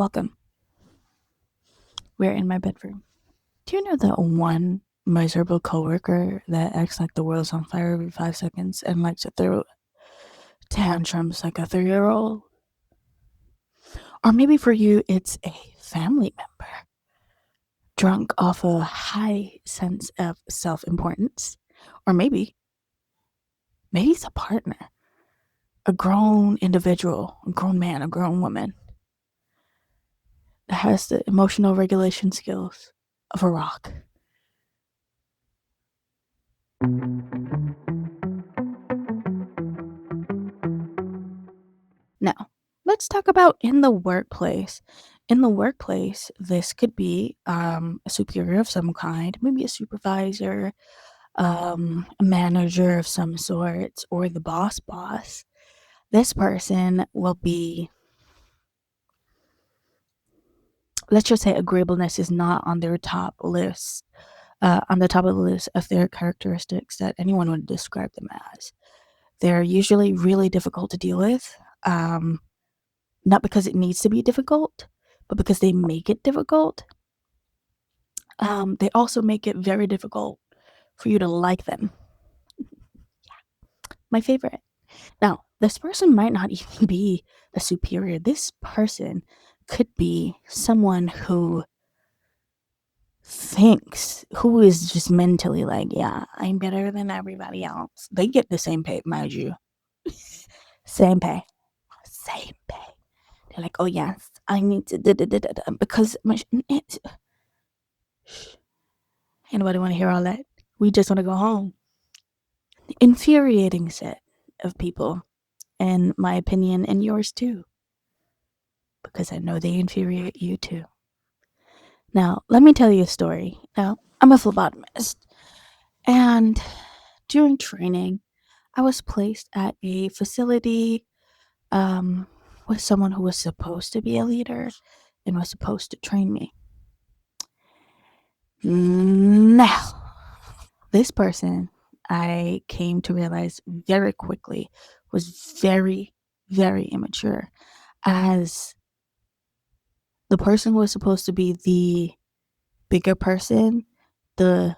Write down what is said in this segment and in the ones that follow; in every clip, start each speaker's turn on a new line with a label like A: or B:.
A: Welcome. We're in my bedroom. Do you know that one miserable coworker that acts like the world's on fire every 5 seconds and likes to throw tantrums like a 3-year-old? Or maybe for you, it's a family member drunk off a high sense of self importance. Or maybe it's a partner, a grown individual, a grown man, a grown woman that has the emotional regulation skills of a rock. Now, let's talk about in the workplace. In the workplace, this could be a superior of some kind, maybe a supervisor, a manager of some sort, or the boss. This person will be, let's just say, agreeableness is not on their top list, on the top of the list of their characteristics that anyone would describe them as. They're usually really difficult to deal with. Not because it needs to be difficult, but because they make it difficult. They also make it very difficult for you to like them. My favorite. Now, this person might not even be a superior. This person could be someone who who is just mentally like, yeah, I'm better than everybody else. They get the same pay, mind you. Same pay. Same pay. They're like, oh, yes, I need to, because anybody want to hear all that? We just want to go home. Infuriating set of people, in my opinion, and yours too, because I know they infuriate you too. Now, let me tell you a story. Now, I'm a phlebotomist, and during training, I was placed at a facility with someone who was supposed to be a leader and was supposed to train me. Now, this person, I came to realize very quickly, was very, very immature, as the person who was supposed to be the bigger person, the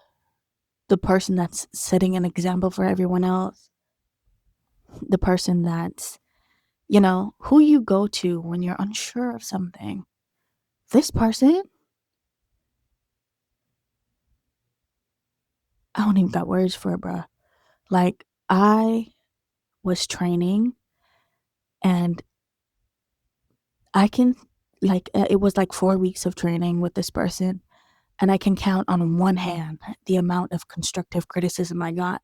A: person that's setting an example for everyone else, the person that's, who you go to when you're unsure of something. This person, I don't even got words for it, bruh. Like, I was training, and I can, it was like 4 weeks of training with this person, and I can count on one hand the amount of constructive criticism I got.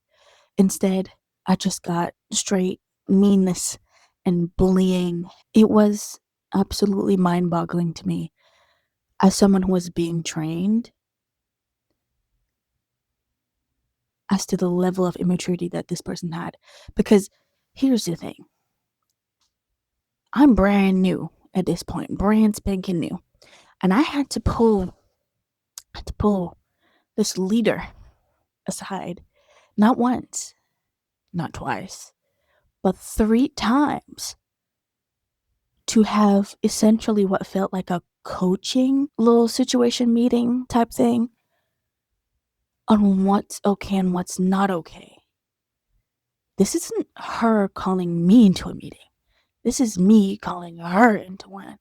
A: Instead, I just got straight meanness and bullying. It was absolutely mind-boggling to me as someone who was being trained as to the level of immaturity that this person had. Because here's the thing. I'm brand new at this point, brand spanking new. And I had to pull this leader aside, not once, not twice, but 3 times, to have essentially what felt like a coaching little situation meeting type thing on what's okay and what's not okay. This isn't her calling me into a meeting. This is me calling her into one.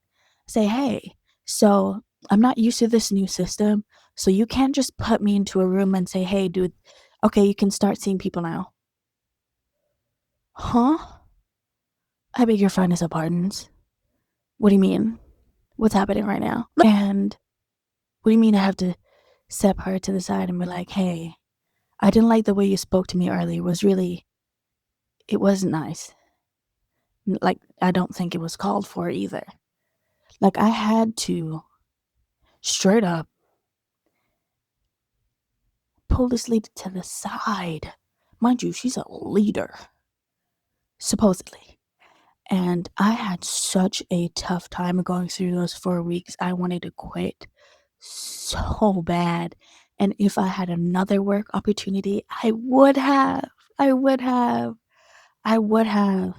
A: Say, hey, so I'm not used to this new system, so you can't just put me into a room and say, hey, dude, okay, you can start seeing people now. Huh? I beg your finest of pardons. What do you mean? What's happening right now? And what do you mean I have to step her to the side and be like, hey, I didn't like the way you spoke to me earlier. It wasn't nice. Like, I don't think it was called for either. Like, I had to straight up pull this lady to the side. Mind you, she's a leader, supposedly. And I had such a tough time going through those 4 weeks. I wanted to quit so bad. And if I had another work opportunity, I would have. I would have. I would have.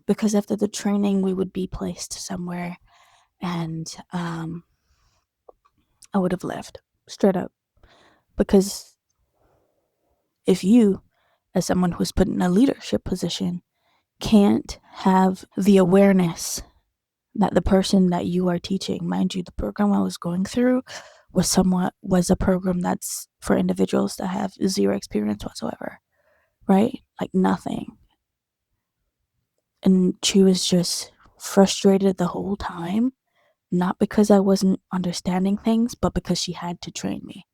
A: Because after the training, we would be placed somewhere. And I would have left straight up. Because if you, as someone who's put in a leadership position, can't have the awareness that the person that you are teaching, mind you, the program I was going through was a program that's for individuals that have zero experience whatsoever, right? Like nothing. And she was just frustrated the whole time, not because I wasn't understanding things, but because she had to train me.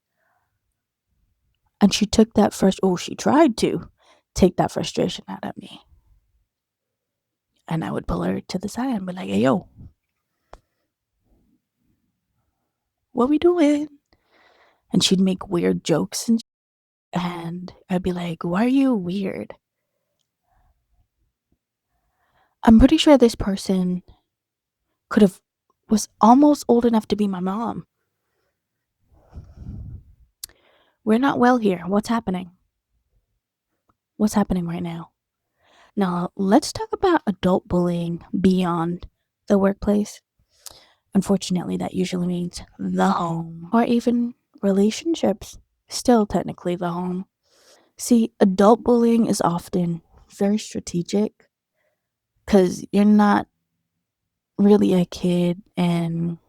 A: And she took that she tried to take that frustration out of me. And I would pull her to the side and be like, hey, yo, what we doing? And she'd make weird jokes and I'd be like, why are you weird? I'm pretty sure this person was almost old enough to be my mom. We're not well here. What's happening? What's happening right now? Now, let's talk about adult bullying beyond the workplace. Unfortunately, that usually means the home or even relationships. Still, technically, the home. See, adult bullying is often very strategic because you're not really a kid in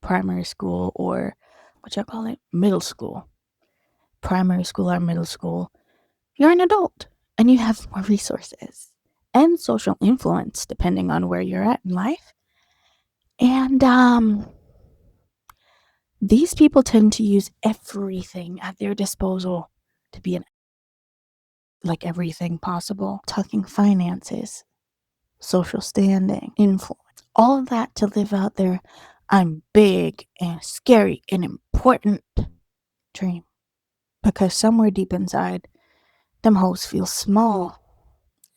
A: primary school or what y'all call it? Middle school. Primary school or middle school. You're an adult and you have more resources and social influence depending on where you're at in life. And these people tend to use everything at their disposal to be like everything possible. Talking finances, social standing, influence, all of that to live out their I'm big and scary and important dream. Because somewhere deep inside, them hoes feel small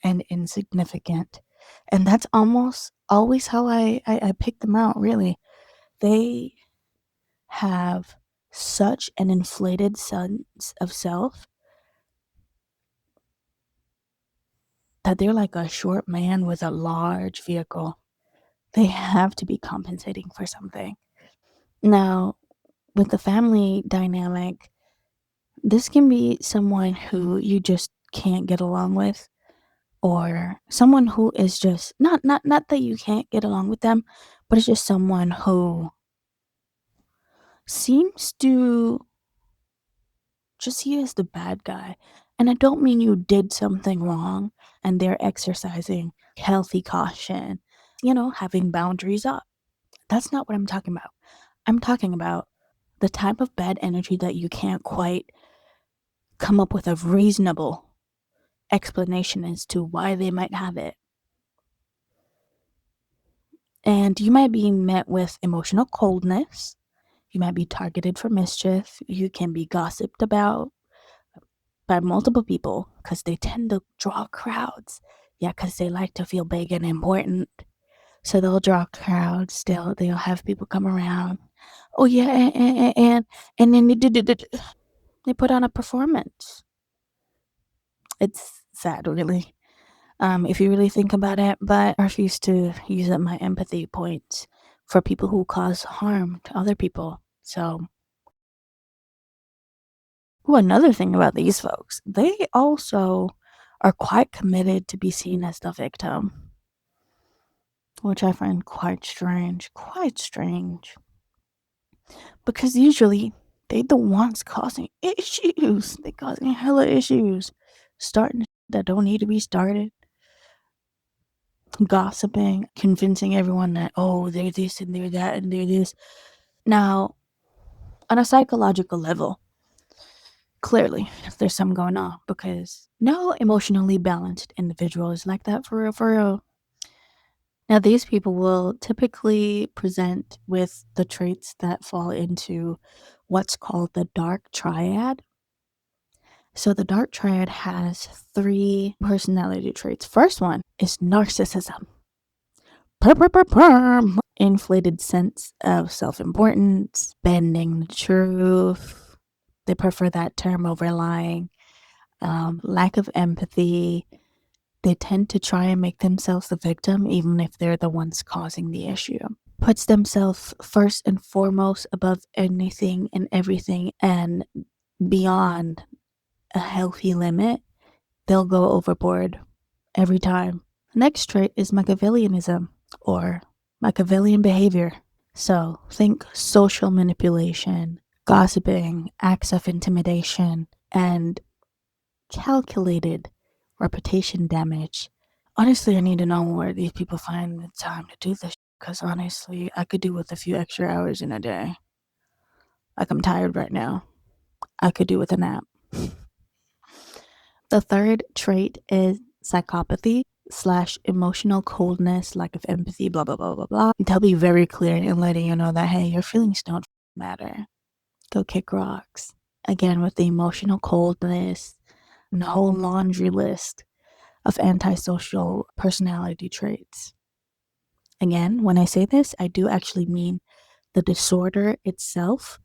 A: and insignificant. And that's almost always how I pick them out, really. They have such an inflated sense of self that they're like a short man with a large vehicle. They have to be compensating for something. Now, with the family dynamic, this can be someone who you just can't get along with or someone who is just not that you can't get along with them, but it's just someone who seems to just see you as the bad guy. And I don't mean you did something wrong and they're exercising healthy caution, having boundaries up. That's not what I'm talking about. I'm talking about the type of bad energy that you can't quite come up with a reasonable explanation as to why they might have it. And you might be met with emotional coldness. You might be targeted for mischief. You can be gossiped about by multiple people because they tend to draw crowds. Yeah, because they like to feel big and important. So they'll draw crowds. They'll have people come around. Oh yeah, and then they put on a performance. It's sad, really. If you really think about it, but I refuse to use up my empathy points for people who cause harm to other people. So, another thing about these folks, they also are quite committed to be seen as the victim, which I find quite strange. Quite strange. Because usually they the ones causing issues. They causing hella issues. Starting that don't need to be started. Gossiping, convincing everyone that, oh, they're this and they're that and they're this. Now, on a psychological level, clearly there's something going on because no emotionally balanced individual is like that for real, for real. Now, these people will typically present with the traits that fall into what's called the dark triad. So, the dark triad has 3 personality traits. First one is narcissism. Inflated sense of self-importance, bending the truth. They prefer that term over lying. Lack of empathy. They tend to try and make themselves the victim, even if they're the ones causing the issue. puts themselves first and foremost above anything and everything and beyond a healthy limit, they'll go overboard every time. Next trait is Machiavellianism or Machiavellian behavior. So think social manipulation, gossiping, acts of intimidation, and calculated reputation damage. Honestly, I need to know where these people find the time to do this because honestly, I could do with a few extra hours in a day. Like, I'm tired right now. I could do with a nap. The third trait is psychopathy slash emotional coldness, lack of empathy, blah, blah, blah, blah, blah. They'll be very clear in letting you know that, hey, your feelings don't matter. Go kick rocks. Again, with the emotional coldness and the whole laundry list of antisocial personality traits. Again, when I say this, I do actually mean the disorder itself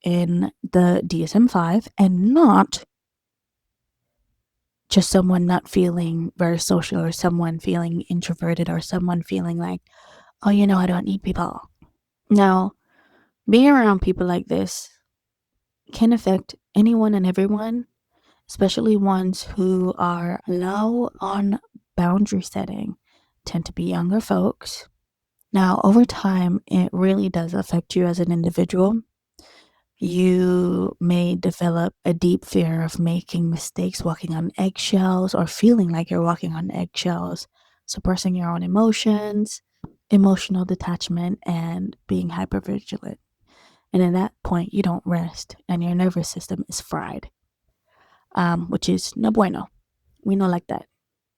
A: in the DSM-5 and not just someone not feeling very social or someone feeling introverted or someone feeling like, oh, I don't need people. Now, being around people like this can affect anyone and everyone, especially ones who are low on boundary setting, tend to be younger folks. Now, over time, it really does affect you as an individual. You may develop a deep fear of making mistakes, walking on eggshells, or feeling like you're walking on eggshells, suppressing your own emotions, emotional detachment, and being hypervigilant. And at that point, you don't rest, and your nervous system is fried, which is no bueno. We know like that.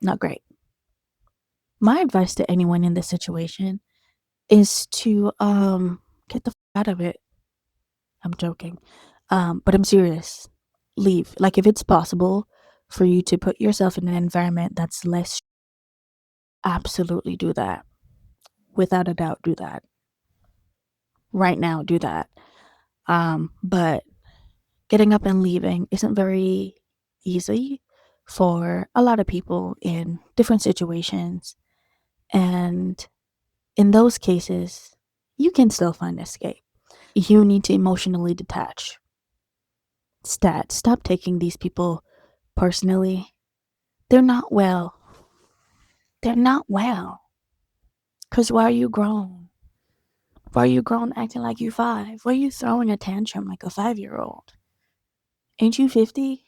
A: Not great. My advice to anyone in this situation is to get the out of it. I'm joking. But I'm serious. Leave. Like, if it's possible for you to put yourself in an environment that's less, absolutely do that. Without a doubt, do that. Right now, do that. But getting up and leaving isn't very easy for a lot of people in different situations. And in those cases, you can still find escape. You need to emotionally detach. Stop taking these people personally. They're not well. They're not well. Because why are you grown? Why are you grown acting like you 5? Why are you throwing a tantrum like a 5-year-old? Ain't you 50?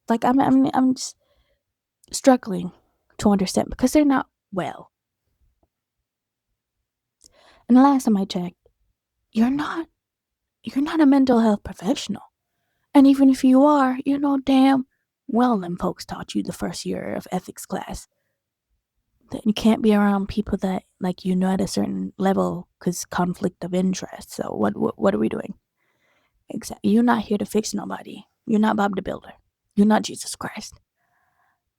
A: Like, I'm just struggling to understand because they're not well. And the last time I checked, you're not a mental health professional. And even if you are, you know damn well them folks taught you the first year of ethics class that you can't be around people that at a certain level because conflict of interest. So what are we doing? Exactly. You're not here to fix nobody. You're not Bob the Builder. You're not Jesus Christ.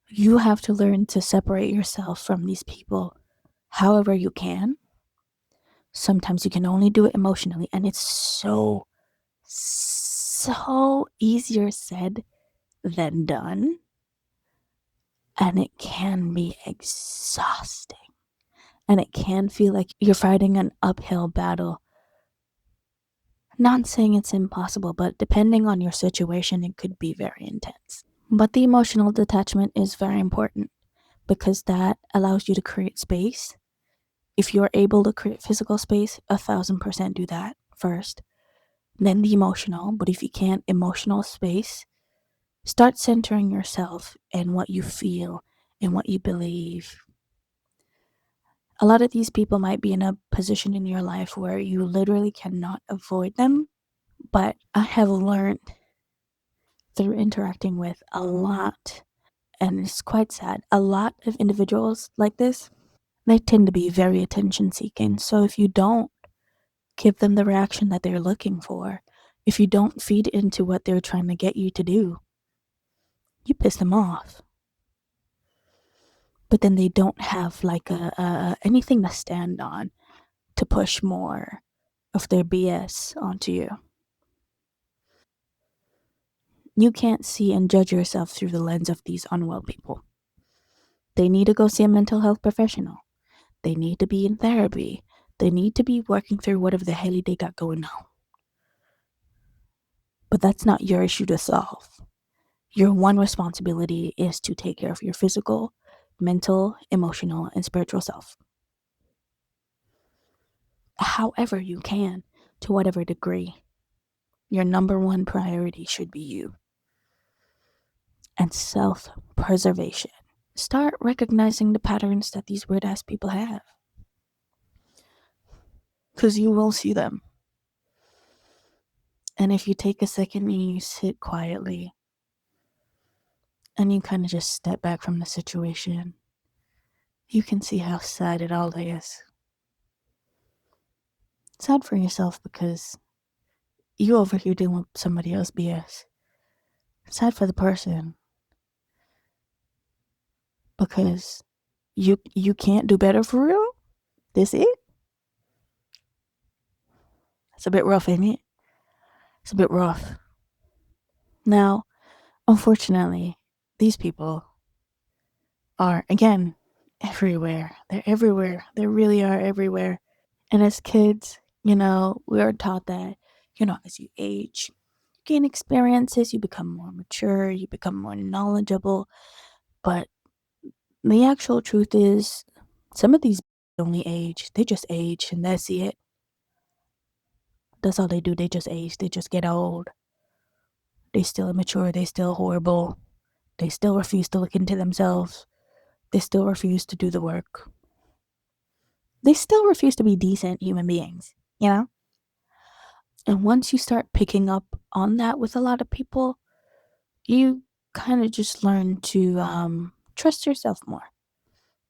A: You have to learn to separate yourself from these people however you can. Sometimes you can only do it emotionally, and it's so easier said than done. And it can be exhausting. And it can feel like you're fighting an uphill battle. Not saying it's impossible, but depending on your situation, it could be very intense. But the emotional detachment is very important because that allows you to create space. If you're able to create physical space, 1,000% do that first. Then the emotional, but if you can't, emotional space, start centering yourself in what you feel and what you believe. A lot of these people might be in a position in your life where you literally cannot avoid them, but I have learned through interacting with a lot, and it's quite sad, a lot of individuals like this, they tend to be very attention seeking. So if you don't give them the reaction that they're looking for, if you don't feed into what they're trying to get you to do, you piss them off. But then they don't have like a anything to stand on to push more of their BS onto you. You can't see and judge yourself through the lens of these unwell people. They need to go see a mental health professional. They need to be in therapy. They need to be working through whatever the hell they got going on. But that's not your issue to solve. Your one responsibility is to take care of your physical, mental, emotional, and spiritual self. However you can, to whatever degree. Your number one priority should be you and self-preservation. Start recognizing the patterns that these weird ass people have. Because you will see them. And if you take a second and you sit quietly and you kind of just step back from the situation, you can see how sad it all is. Sad for yourself because you over here dealing with somebody else's BS. Sad for the person because you can't do better for real. This it? It's a bit rough, ain't it? It's a bit rough. Now, unfortunately, these people are, again, everywhere. They're everywhere. They really are everywhere. And as kids, we are taught that, as you age, you gain experiences, you become more mature, you become more knowledgeable. But the actual truth is, some of these only age. They just age, and that's it. That's all they do. They just age. They just get old. They still immature. They still horrible. They still refuse to look into themselves. They still refuse to do the work. They still refuse to be decent human beings, And once you start picking up on that with a lot of people, you kind of just learn to trust yourself more.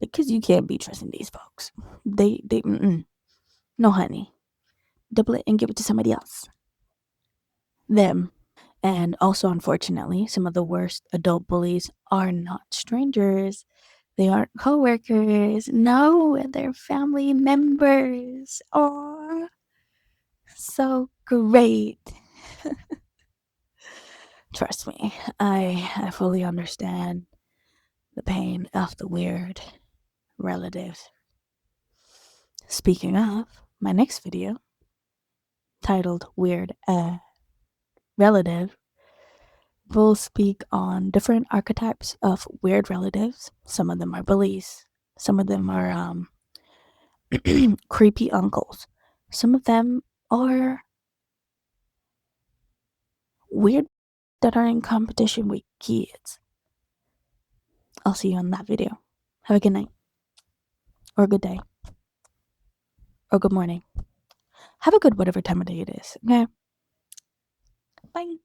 A: Because you can't be trusting these folks. No, honey. Double it and give it to somebody else. Them. And also, unfortunately, some of the worst adult bullies are not strangers. They aren't coworkers. No, they're family members. Oh, so great. Trust me, I fully understand the pain of the weird relatives. Speaking of, my next video, titled Weird Relative, will speak on different archetypes of weird relatives. Some of them are bullies. Some of them are creepy uncles. Some of them are weird that are in competition with kids. I'll see you on that video. Have a good night. Or a good day. Or good morning. Have a good whatever time of day it is. Okay? Bye.